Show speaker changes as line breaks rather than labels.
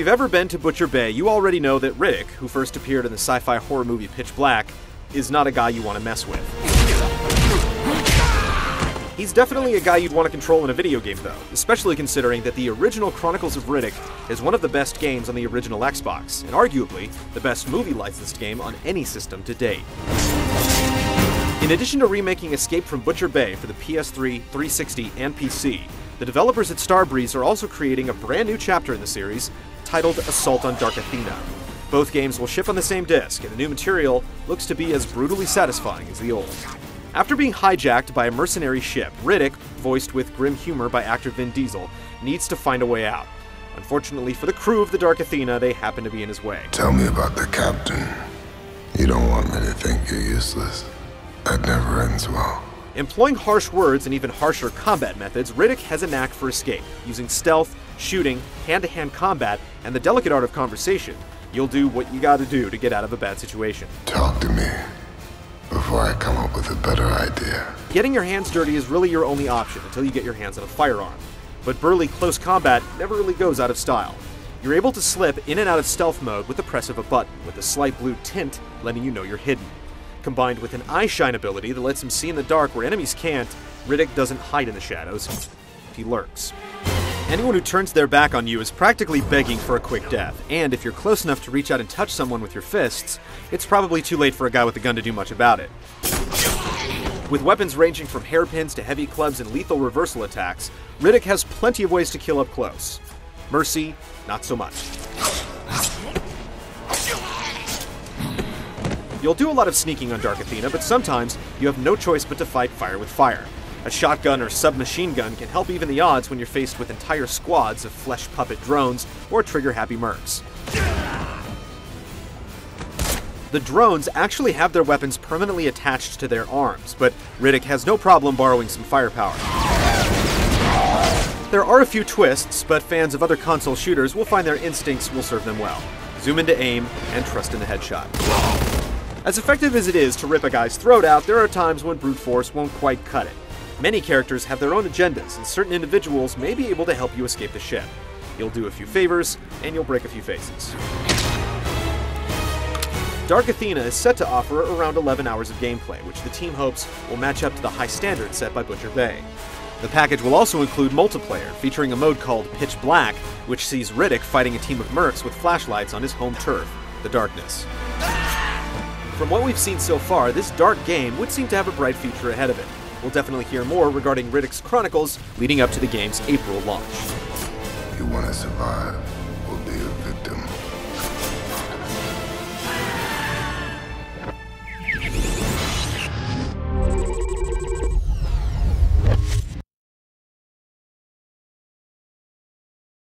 you've ever been to Butcher Bay, you already know that Riddick, who first appeared in the sci-fi horror movie Pitch Black, is not a guy you want to mess with. He's definitely a guy you'd want to control in a video game though, especially considering that the original Chronicles of Riddick is one of the best games on the original Xbox, and arguably the best movie licensed game on any system to date. In addition to remaking Escape from Butcher Bay for the PS3, 360, and PC, the developers at Starbreeze are also creating a brand new chapter in the series titled Assault on Dark Athena. Both games will ship on the same disc, and the new material looks to be as brutally satisfying as the old. After being hijacked by a mercenary ship, Riddick, voiced with grim humor by actor Vin Diesel, needs to find a way out. Unfortunately for the crew of the Dark Athena, they happen to be in his way.
Tell me about the captain. You don't want me to think you're useless. That never ends well.
Employing harsh words and even harsher combat methods, Riddick has a knack for escape. Using stealth, shooting, hand-to-hand combat, and the delicate art of conversation, you'll do what you gotta do to get out of a bad situation.
Talk to me before I come up with a better idea.
Getting your hands dirty is really your only option until you get your hands on a firearm. But burly close combat never really goes out of style. You're able to slip in and out of stealth mode with the press of a button, with a slight blue tint letting you know you're hidden. Combined with an eye shine ability that lets him see in the dark where enemies can't, Riddick doesn't hide in the shadows, he lurks. Anyone who turns their back on you is practically begging for a quick death, and if you're close enough to reach out and touch someone with your fists, it's probably too late for a guy with a gun to do much about it. With weapons ranging from hairpins to heavy clubs and lethal reversal attacks, Riddick has plenty of ways to kill up close. Mercy, not so much. You'll do a lot of sneaking on Dark Athena, but sometimes you have no choice but to fight fire with fire. A shotgun or submachine gun can help even the odds when you're faced with entire squads of flesh puppet drones or trigger-happy mercs. The drones actually have their weapons permanently attached to their arms, but Riddick has no problem borrowing some firepower. There are a few twists, but fans of other console shooters will find their instincts will serve them well. Zoom into aim and trust in the headshot. As effective as it is to rip a guy's throat out, there are times when brute force won't quite cut it. Many characters have their own agendas, and certain individuals may be able to help you escape the ship. You'll do a few favors, and you'll break a few faces. Dark Athena is set to offer around 11 hours of gameplay, which the team hopes will match up to the high standards set by Butcher Bay. The package will also include multiplayer, featuring a mode called Pitch Black, which sees Riddick fighting a team of mercs with flashlights on his home turf, the Darkness. From what we've seen so far, this dark game would seem to have a bright future ahead of it. We'll definitely hear more regarding Riddick's Chronicles leading up to the game's April launch.
You want to survive?